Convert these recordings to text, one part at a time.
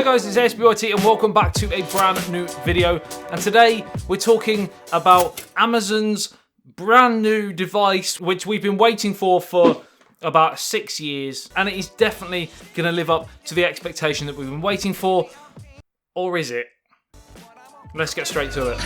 guys, it's SBYT and welcome back to a brand new video. And today we're talking about Amazon's brand new device, which we've been waiting for about 6 years. And it is definitely going to live up to the expectation that we've been waiting for. Or is it? Let's get straight to it.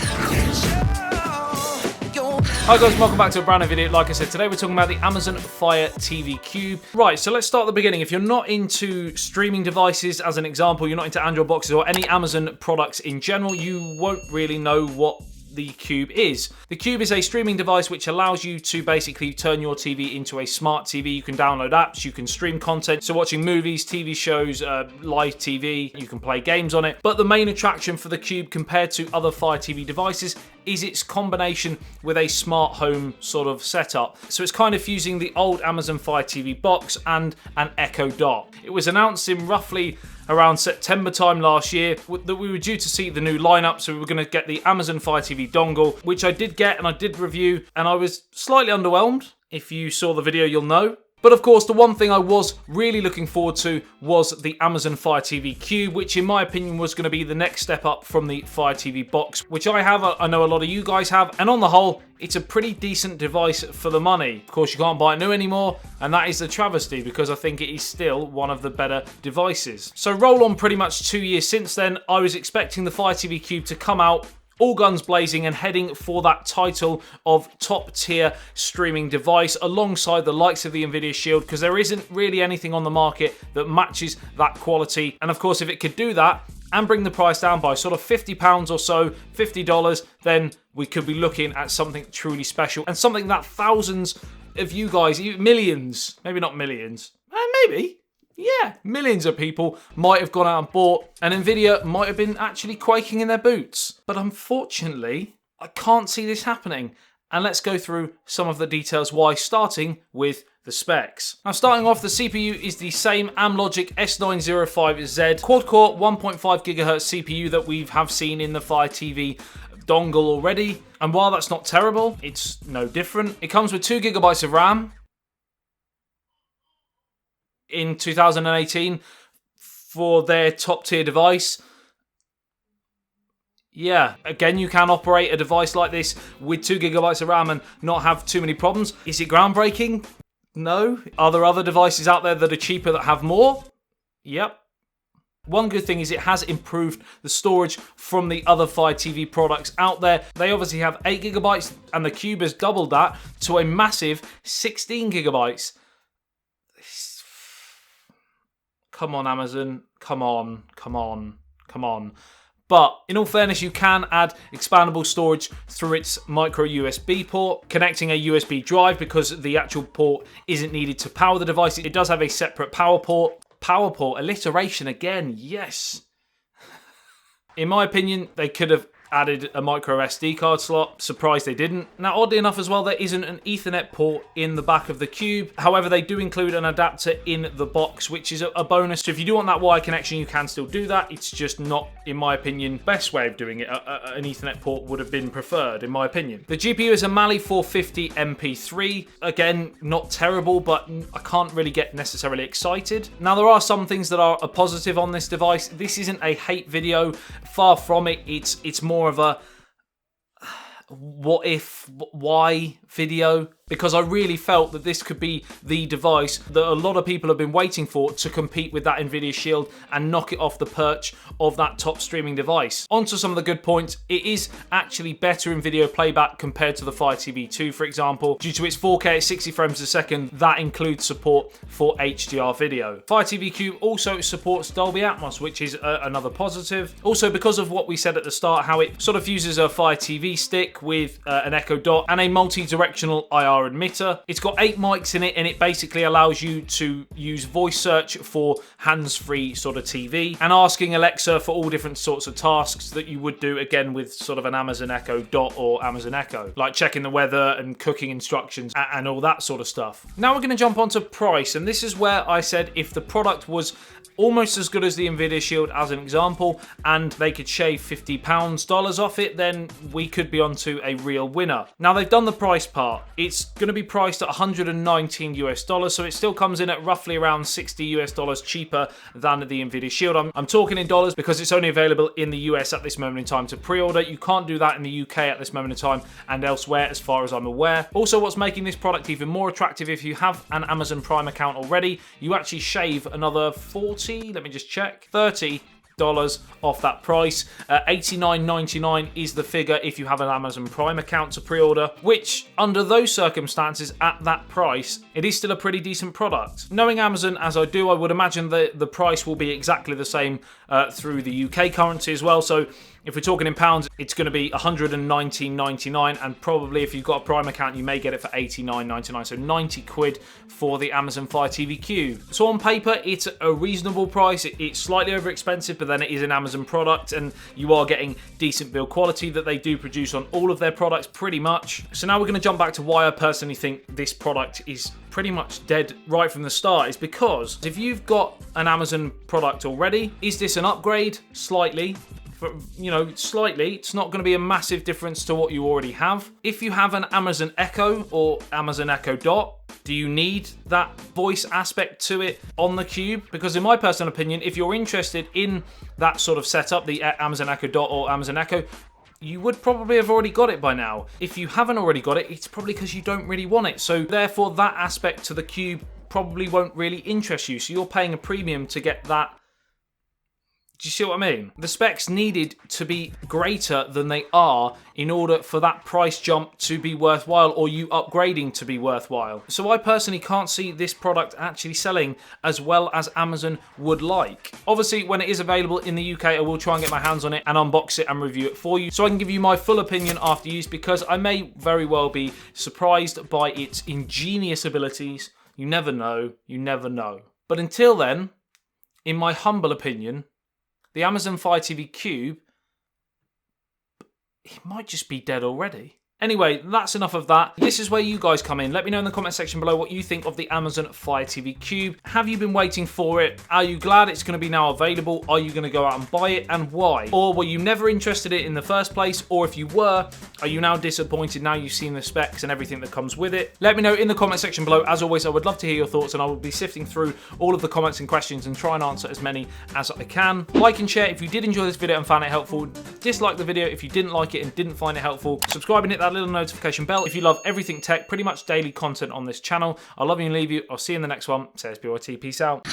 Hi guys, welcome back to a brand new video. Like I said, today we're talking about the Amazon Fire TV Cube. Right, so let's start at the beginning. If you're not into streaming devices, as an example, you're not into Android boxes or any Amazon products in general, you won't really know what the Cube is. The Cube is a streaming device which allows you to basically turn your TV into a smart TV. You can download apps, you can stream content, so watching movies, TV shows, live TV, you can play games on it. But the main attraction for the Cube compared to other Fire TV devices is its combination with a smart home sort of setup. So it's kind of fusing the old Amazon Fire TV box and an Echo Dot. It was announced in roughly around September time last year that we were due to see the new lineup, so we were going to get the Amazon Fire TV dongle, which I did get and I did review, and I was slightly underwhelmed. If you saw the video, you'll know. But of course, the one thing I was really looking forward to was the Amazon Fire TV Cube, which in my opinion was going to be the next step up from the Fire TV box, which I have, I know a lot of you guys have, and on the whole, it's a pretty decent device for the money. Of course, you can't buy it new anymore, and that is a travesty because I think it is still one of the better devices. So roll on pretty much 2 years since then, I was expecting the Fire TV Cube to come out all guns blazing and heading for that title of top tier streaming device alongside the likes of the Nvidia Shield, because there isn't really anything on the market that matches that quality. And of course, if it could do that and bring the price down by sort of £50 or so, $50, then we could be looking at something truly special and something that thousands of you guys, millions, maybe not millions, maybe, yeah, millions of people might have gone out and bought, and Nvidia might have been actually quaking in their boots. But unfortunately, I can't see this happening. And let's go through some of the details why, starting with the specs. Now, starting off, the CPU is the same Amlogic S905Z quad-core 1.5 GHz CPU that we have seen in the Fire TV dongle already. And while that's not terrible, it's no different. It comes with 2 GB of RAM in 2018 for their top tier device. Yeah, again, you can operate a device like this with 2 GB of RAM and not have too many problems. Is it groundbreaking? No. Are there other devices out there that are cheaper that have more? Yep. One good thing is it has improved the storage from the other Fire TV products out there. They obviously have 8 GB and the Cube has doubled that to a massive 16 GB. Come on, Amazon. Come on. But in all fairness, you can add expandable storage through its micro USB port, connecting a USB drive because the actual port isn't needed to power the device. It does have a separate power port. Power port, alliteration again, yes. In my opinion, they could have added a micro SD card slot. Surprised they didn't. Now, oddly enough as well, there isn't an Ethernet port in the back of the Cube. However, they do include an adapter in the box, which is a bonus. So if you do want that wire connection, you can still do that. It's just not, in my opinion, best way of doing it. An Ethernet port would have been preferred, in my opinion. The GPU is a Mali 450 MP3. Again, not terrible, but I can't really get necessarily excited. Now, there are some things that are a positive on this device. This isn't a hate video. Far from it. It's more of a what if, why video, because I really felt that this could be the device that a lot of people have been waiting for to compete with that Nvidia Shield and knock it off the perch of that top streaming device. On to some of the good points. It is actually better in video playback compared to the Fire TV 2, for example, due to its 4K at 60 frames a second. That includes support for HDR video. Fire TV Cube also supports Dolby Atmos, which is another positive. Also, because of what we said at the start, how it sort of uses a Fire TV stick with an Echo Dot and a multi-directional IR emitter. It's got 8 mics in it, and it basically allows you to use voice search for hands-free sort of TV and asking Alexa for all different sorts of tasks that you would do again with sort of an Amazon Echo Dot or Amazon Echo, like checking the weather and cooking instructions and all that sort of stuff. Now we're going to jump onto price, and this is where I said if the product was almost as good as the Nvidia Shield as an example, and they could shave $50 off it, then we could be onto a real winner. Now they've done the price part. It's going to be priced at 119 US dollars, so it still comes in at roughly around 60 US dollars cheaper than the Nvidia Shield. I'm talking in dollars because it's only available in the US at this moment in time to pre-order. You can't do that in the UK at this moment in time and elsewhere as far as I'm aware. Also, what's making this product even more attractive, if you have an Amazon Prime account already, you actually shave another 40, let me just check, $30 off that price. $89.99 is the figure if you have an Amazon Prime account to pre-order, which under those circumstances at that price, it is still a pretty decent product. Knowing Amazon as I do, I would imagine that the price will be exactly the same through the UK currency as well. So if we're talking in pounds, it's going to be $119.99, and probably if you've got a Prime account, you may get it for $89.99, so 90 quid for the Amazon Fire TV Cube. So on paper, it's a reasonable price. It's slightly over expensive, but then it is an Amazon product, and you are getting decent build quality that they do produce on all of their products pretty much. So now we're going to jump back to why I personally think this product is pretty much dead right from the start. Is because if you've got an Amazon product already, is this an upgrade? Slightly. Slightly. It's not going to be a massive difference to what you already have. If you have an Amazon Echo or Amazon Echo Dot, do you need that voice aspect to it on the Cube? Because in my personal opinion, if you're interested in that sort of setup, the Amazon Echo Dot or Amazon Echo, you would probably have already got it by now. If you haven't already got it, it's probably because you don't really want it. So therefore, that aspect to the Cube probably won't really interest you. So you're paying a premium to get that. Do you see what I mean? The specs needed to be greater than they are in order for that price jump to be worthwhile, or you upgrading to be worthwhile. So I personally can't see this product actually selling as well as Amazon would like. Obviously, when it is available in the UK, I will try and get my hands on it and unbox it and review it for you, so I can give you my full opinion after use, because I may very well be surprised by its ingenious abilities. You never know. You never know. But until then, in my humble opinion, the Amazon Fire TV Cube, it might just be dead already. Anyway, that's enough of that. This is where you guys come in. Let me know in the comment section below what you think of the Amazon Fire TV Cube. Have you been waiting for it? Are you glad it's going to be now available? Are you going to go out and buy it, and why? Or were you never interested in it in the first place? Or if you were, are you now disappointed now you've seen the specs and everything that comes with it? Let me know in the comment section below. As always, I would love to hear your thoughts, and I will be sifting through all of the comments and questions and try and answer as many as I can. Like and share if you did enjoy this video and found it helpful. Dislike the video if you didn't like it and didn't find it helpful. Subscribe and hit that little notification bell if you love everything tech, pretty much daily content on this channel. I love you and leave you. I'll see you in the next one. SBYT, peace out.